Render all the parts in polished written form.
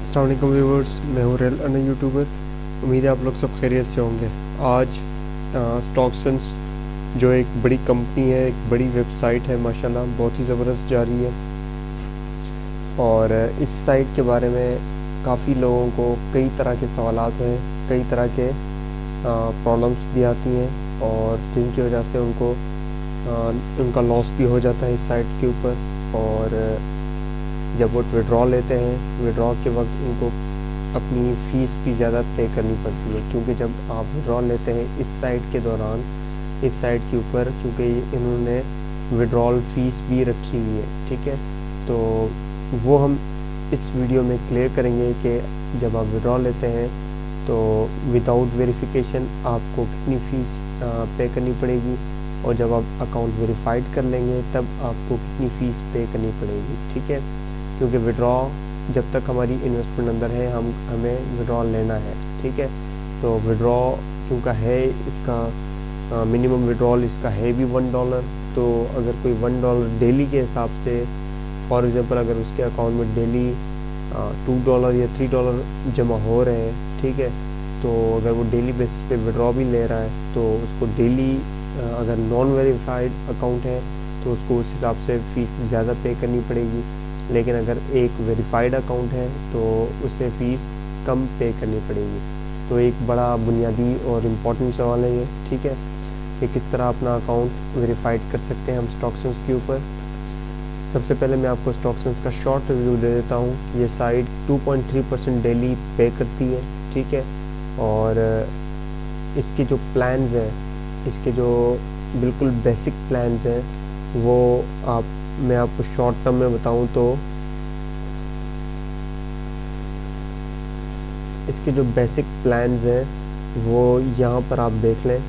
अस्सलाम वालेकुम व्यूवर्स, मैं हूँ रेल अन यूट्यूबर। उम्मीद है आप लोग सब खैरियत से होंगे। आज स्टॉक्सन्स जो एक बड़ी कंपनी है, एक बड़ी वेबसाइट है, माशाल्लाह बहुत ही ज़बरदस्त जा रही है। और इस साइट के बारे में काफ़ी लोगों को कई तरह के सवालात हैं, कई तरह के प्रॉब्लम्स भी आती हैं और जिनकी वजह से उनका लॉस भी हो जाता है इस साइट के ऊपर। और जब वो विड्रॉ लेते हैं, विड्रॉ के वक्त उनको अपनी फ़ीस भी ज़्यादा पे करनी पड़ती है, क्योंकि जब आप विड्रॉ लेते हैं इस साइट के दौरान, इस साइट के ऊपर, क्योंकि इन्होंने विड्रॉल फ़ीस भी रखी हुई है, ठीक है। तो वो हम इस वीडियो में क्लियर करेंगे कि जब आप विड्रॉ लेते हैं तो विदाउट वेरिफिकेशन आपको कितनी फ़ीस पे करनी पड़ेगी, और जब आप अकाउंट वेरीफाइड कर लेंगे तब आपको कितनी फ़ीस पे करनी पड़ेगी, ठीक है। क्योंकि विड्रॉ जब तक हमारी इन्वेस्टमेंट अंदर है, हमें विड्रॉ लेना है, ठीक है। तो विड्रॉ क्योंकि है इसका मिनिमम विड्रॉल इसका है भी $1। तो अगर कोई $1 डेली के हिसाब से, फॉर एग्ज़ाम्पल अगर उसके अकाउंट में डेली $2 या $3 जमा हो रहे हैं, ठीक है, तो अगर वो डेली बेसिस पे विड्रॉ भी ले रहा है तो उसको डेली, अगर नॉन वेरीफाइड अकाउंट है तो उसको उस हिसाब से फ़ीस ज़्यादा पे करनी पड़ेगी। लेकिन अगर एक वेरीफाइड अकाउंट है तो उसे फ़ीस कम पे करनी पड़ेगी। तो एक बड़ा बुनियादी और इम्पॉर्टेंट सवाल है ये, ठीक है, कि किस तरह अपना अकाउंट वेरीफाइड कर सकते हैं हम स्टॉक्सन्स के ऊपर। सबसे पहले मैं आपको स्टॉक्सन्स का शॉर्ट रिव्यू दे देता हूँ। ये साइट 2.3% डेली पे करती है, ठीक है। और इसके जो प्लान्स हैं, इसके जो बिल्कुल बेसिक प्लान्स हैं, वो मैं आपको शॉर्ट टर्म में बताऊं तो इसके जो बेसिक प्लान्स हैं वो यहाँ पर आप देख लें।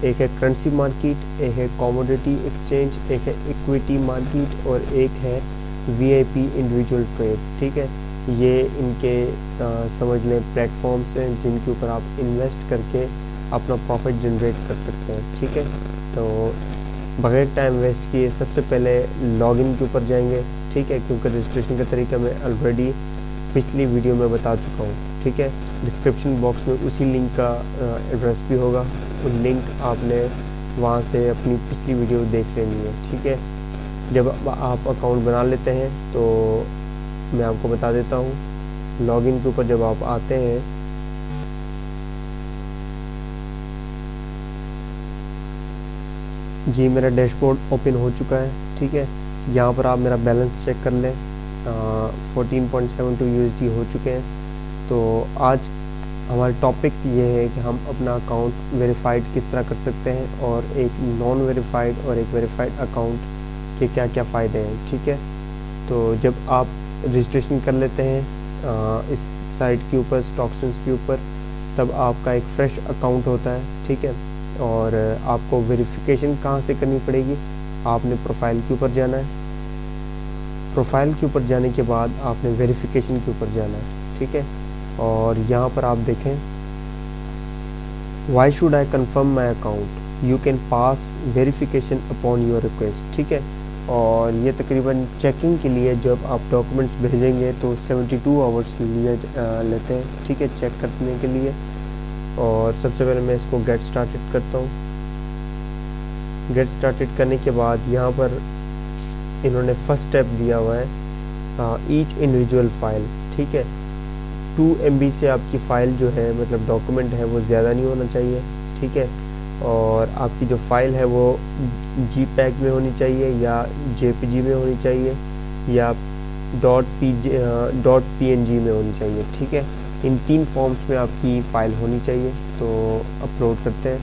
एक है करेंसी मार्केट, एक है कमोडिटी एक्सचेंज, एक है इक्विटी मार्केट और एक है वीआईपी इंडिविजुअल ट्रेड, ठीक है। ये इनके समझ लें प्लेटफॉर्म्स हैं जिनके ऊपर आप इन्वेस्ट करके अपना प्रॉफिट जनरेट कर सकते हैं, ठीक है। तो बगैर टाइम वेस्ट किए सबसे पहले लॉगिन के ऊपर जाएंगे, ठीक है, क्योंकि रजिस्ट्रेशन का तरीका मैं ऑलरेडी पिछली वीडियो में बता चुका हूँ, ठीक है। डिस्क्रिप्शन बॉक्स में उसी लिंक का एड्रेस भी होगा, वो लिंक आपने वहाँ से अपनी पिछली वीडियो देख लेनी है, ठीक है। जब आप अकाउंट बना लेते हैं तो मैं आपको बता देता हूँ, लॉगिन के ऊपर जब आप आते हैं जी, मेरा डैशबोर्ड ओपन हो चुका है, ठीक है। यहाँ पर आप मेरा बैलेंस चेक कर लें, 14.72 USD हो चुके हैं। तो आज हमारा टॉपिक ये है कि हम अपना अकाउंट वेरीफाइड किस तरह कर सकते हैं और एक नॉन वेरीफाइड और एक वेरीफाइड अकाउंट के क्या क्या फ़ायदे हैं, ठीक है। तो जब आप रजिस्ट्रेशन कर लेते हैं इस साइट के ऊपर, स्टॉक्सन्स के ऊपर, तब आपका एक फ़्रेश अकाउंट होता है, ठीक है। और आपको वेरिफिकेशन कहाँ से करनी पड़ेगी, आपने प्रोफाइल के ऊपर जाना है, प्रोफाइल के ऊपर जाने के बाद आपने वेरिफिकेशन के ऊपर जाना है, ठीक है। और यहाँ पर आप देखें, why should I confirm my account, you can pass verification upon your request, ठीक है। और ये तकरीबन चेकिंग के लिए जब आप डॉक्यूमेंट्स भेजेंगे तो 72 आवर्स लेते हैं, ठीक है, चेक करने के लिए। और सबसे पहले मैं इसको गेट स्टार्टेड करता हूँ। गेट स्टार्टेड करने के बाद यहाँ पर इन्होंने फर्स्ट स्टेप दिया हुआ है ईच इंडिविजुअल फाइल, ठीक है। 2 MB से आपकी फ़ाइल जो है, मतलब डॉक्यूमेंट है, वो ज़्यादा नहीं होना चाहिए, ठीक है। और आपकी जो फ़ाइल है वो JPEG में होनी चाहिए या JPG में होनी चाहिए या .png में होनी चाहिए, ठीक है। इन 3 फॉर्म्स में आपकी फ़ाइल होनी चाहिए। तो अपलोड करते हैं।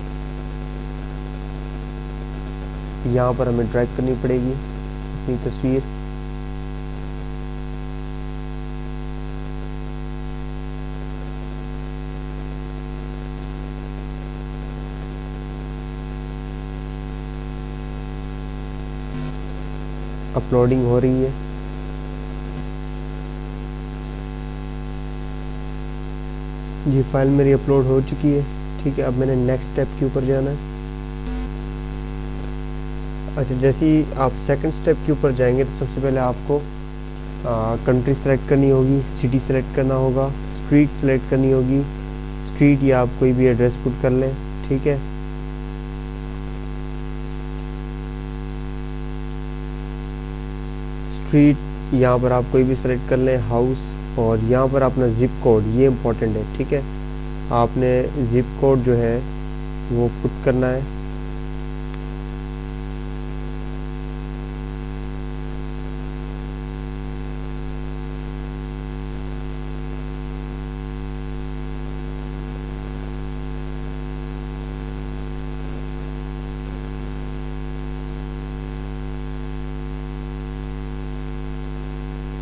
यहाँ पर हमें ड्रैग करनी पड़ेगी अपनी तस्वीर। अपलोडिंग हो रही है। जी, फाइल मेरी अपलोड हो चुकी है, ठीक है। अब मैंने नेक्स्ट स्टेप के ऊपर जाना है। अच्छा, जैसे ही आप सेकंड स्टेप के ऊपर जाएंगे तो सबसे पहले आपको कंट्री सेलेक्ट करनी होगी, सिटी सेलेक्ट करना होगा, स्ट्रीट सेलेक्ट करनी होगी, स्ट्रीट या आप कोई भी एड्रेस पुट कर लें, ठीक है। स्ट्रीट यहाँ पर आप कोई भी सेलेक्ट कर लें, हाउस, और यहाँ पर अपना ज़िप कोड, ये इम्पोर्टेंट है, ठीक है। आपने ज़िप कोड जो है वो पुट करना है।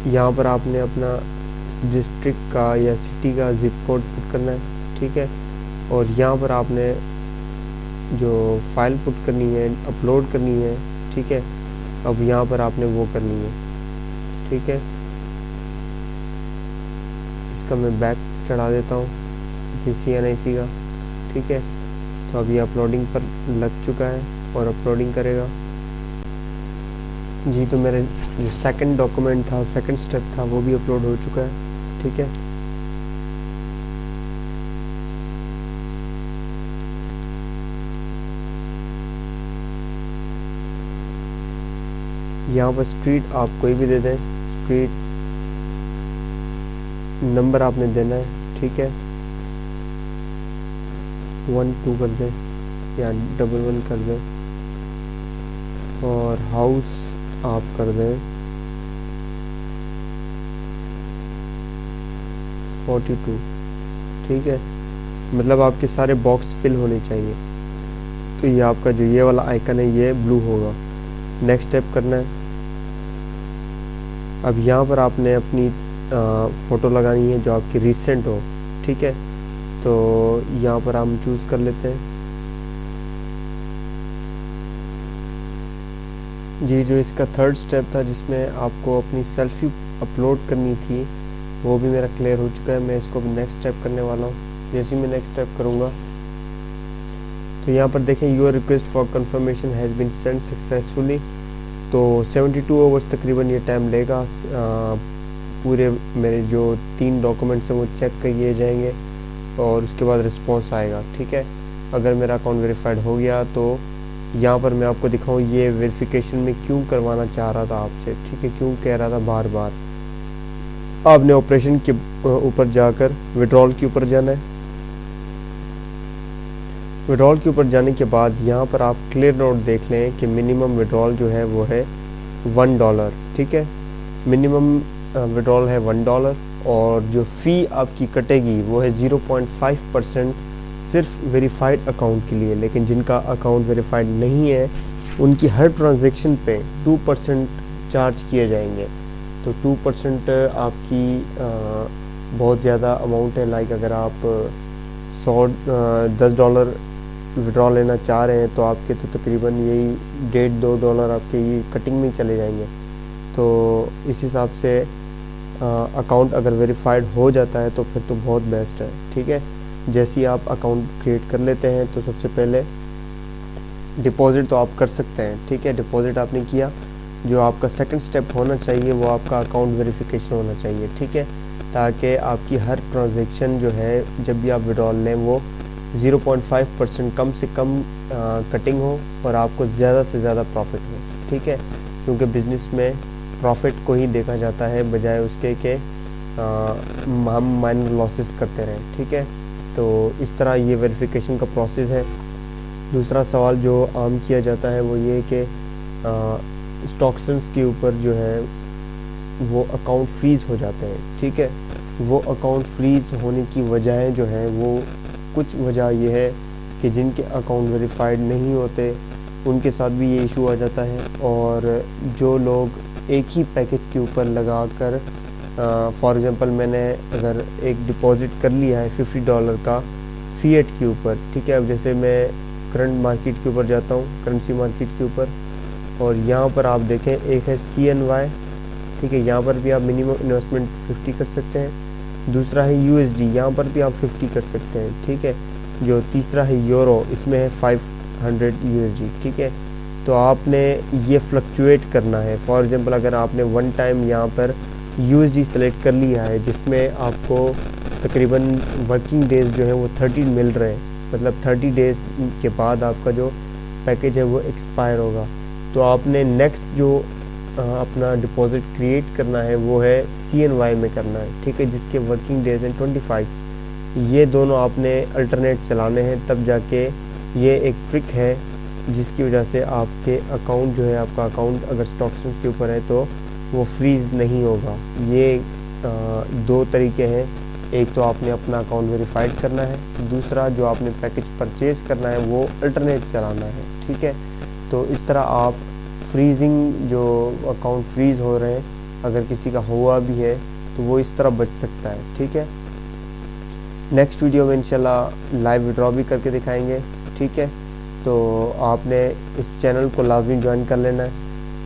यहाँ पर आपने अपना डिस्ट्रिक्ट का या सिटी का ज़िप कोड पुट करना है, ठीक है। और यहाँ पर आपने जो फाइल पुट करनी है, अपलोड करनी है, ठीक है। अब यहाँ पर आपने वो करनी है, ठीक है। इसका मैं बैक चढ़ा देता हूँ PCNIC का, ठीक है। तो अभी अपलोडिंग पर लग चुका है और अपलोडिंग करेगा जी। तो मेरे जो सेकंड डॉक्यूमेंट था, सेकंड स्टेप था, वो भी अपलोड हो चुका है, ठीक है। यहाँ पर स्ट्रीट आप कोई भी दे दें, स्ट्रीट नंबर आपने देना है, ठीक है। 1 2 कर दें या 1 1 कर दें, और हाउस आप कर दें 42, ठीक है। मतलब आपके सारे बॉक्स फिल होने चाहिए। तो ये आपका जो ये वाला आइकन है ये ब्लू होगा। नेक्स्ट स्टेप करना है। अब यहाँ पर आपने अपनी फ़ोटो लगानी है जो आपकी रिसेंट हो, ठीक है। तो यहाँ पर हम चूज़ कर लेते हैं जी। जो इसका थर्ड स्टेप था जिसमें आपको अपनी सेल्फी अपलोड करनी थी, वो भी मेरा क्लियर हो चुका है। मैं इसको नेक्स्ट स्टेप करने वाला हूँ। जैसे ही मैं नेक्स्ट स्टेप करूँगा तो यहाँ पर देखें your request for confirmation has been send successfully. तो 72 आवर्स तकरीबन ये टाइम लेगा। पूरे मेरे जो 3 डॉक्यूमेंट्स हैं वो चेक किए जाएंगे और उसके बाद रिस्पॉन्स आएगा, ठीक है। अगर मेरा अकाउंट वेरीफाइड हो गया तो यहाँ पर मैं आपको दिखाऊँ ये वेरिफिकेशन में क्यों करवाना चाह रहा था आपसे, ठीक है, क्यों कह रहा था बार बार। आपने ऑपरेशन के ऊपर जाकर विड्रॉल के ऊपर जाना है। विड्रॉल के ऊपर जाने के बाद यहाँ पर आप क्लियर नोट देख लें कि मिनिमम विड्रॉल जो है वो है $1, ठीक है। मिनिमम विड्रॉल है $1 और जो फ़ी आपकी कटेगी वो है 0.5% सिर्फ वेरीफाइड अकाउंट के लिए। लेकिन जिनका अकाउंट वेरीफाइड नहीं है उनकी हर ट्रांजैक्शन पे 2% चार्ज किए जाएंगे। तो 2% आपकी बहुत ज़्यादा अमाउंट है। लाइक अगर आप $10 विड्रॉ लेना चाह रहे हैं तो आपके तो तकरीबन यही $1.5-2 आपके ये कटिंग में चले जाएंगे। तो इस हिसाब से अकाउंट अगर वेरीफाइड हो जाता है तो फिर तो बहुत बेस्ट है, ठीक है। जैसे ही आप अकाउंट क्रिएट कर लेते हैं तो सबसे पहले डिपॉज़िट तो आप कर सकते हैं, ठीक है। डिपॉज़िट आपने किया, जो आपका सेकंड स्टेप होना चाहिए वो आपका अकाउंट वेरिफिकेशन होना चाहिए, ठीक है। ताकि आपकी हर ट्रांजैक्शन जो है जब भी आप विड्रॉल लें वो 0.5% कम से कम कटिंग हो और आपको ज़्यादा से ज़्यादा प्रॉफिट हो, ठीक है। क्योंकि बिज़नेस में प्रॉफिट को ही देखा जाता है बजाय उसके कि हम माइनर लॉसेस करते रहें, ठीक है। तो इस तरह ये वेरिफिकेशन का प्रोसेस है। दूसरा सवाल जो आम किया जाता है वो ये कि स्टॉक्सन्स के ऊपर जो है वो अकाउंट फ्रीज़ हो जाते हैं, ठीक है। वो अकाउंट फ्रीज़ होने की वजहें जो हैं वो कुछ वजह ये है कि जिनके अकाउंट वेरीफाइड नहीं होते उनके साथ भी ये इशू आ जाता है। और जो लोग एक ही पैकेज के ऊपर लगा कर फॉर एग्ज़ाम्पल मैंने अगर एक डिपॉज़िट कर लिया है $50 का फ़िएट के ऊपर, ठीक है। अब जैसे मैं करंट मार्केट के ऊपर जाता हूँ, करेंसी मार्केट के ऊपर, और यहाँ पर आप देखें एक है CNY, ठीक है। यहाँ पर भी आप मिनिमम इन्वेस्टमेंट 50 कर सकते हैं। दूसरा है USD, यहाँ पर भी आप 50 कर सकते हैं, ठीक है। जो तीसरा है यूरो, इसमें है 500 USD, ठीक है। तो आपने ये फ्लक्चुएट करना है। फॉर एग्जांपल अगर आपने वन टाइम यहाँ पर USD सेलेक्ट कर लिया है, जिसमें आपको तकरीबन वर्किंग डेज़ जो है वो 30 मिल रहे हैं, मतलब 30 डेज़ के बाद आपका जो पैकेज है वो एक्सपायर होगा। तो आपने नेक्स्ट जो अपना डिपॉज़िट क्रिएट करना है वो है CNY में करना है, ठीक है, जिसके वर्किंग डेज़ हैं 25। ये दोनों आपने अल्टरनेट चलाने हैं, तब जाके ये एक ट्रिक है जिसकी वजह से आपके अकाउंट जो है, आपका अकाउंट अगर स्टॉक्स के ऊपर है तो वो फ्रीज़ नहीं होगा। ये 2 तरीके हैं, एक तो आपने अपना अकाउंट वेरीफाइड करना है, दूसरा जो आपने पैकेज परचेज़ करना है वो अल्टरनेट चलाना है, ठीक है। तो इस तरह आप फ्रीजिंग, जो अकाउंट फ्रीज़ हो रहे हैं, अगर किसी का हुआ भी है तो वो इस तरह बच सकता है, ठीक है। नेक्स्ट वीडियो में इंशाल्लाह लाइव विड्रॉ भी करके दिखाएंगे, ठीक है। तो आपने इस चैनल को लाजमी ज्वाइन कर लेना है,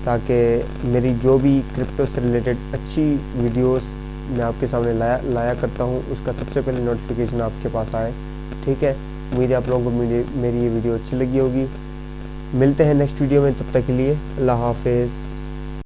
ताकि मेरी जो भी क्रिप्टो से रिलेटेड अच्छी वीडियोस मैं आपके सामने लाया करता हूँ, उसका सबसे पहले नोटिफिकेशन आपके पास आए, ठीक है। उम्मीद है आप लोगों को मेरी ये वीडियो अच्छी लगी होगी। मिलते हैं नेक्स्ट वीडियो में, तब तक के लिए अल्लाह हाफिज़।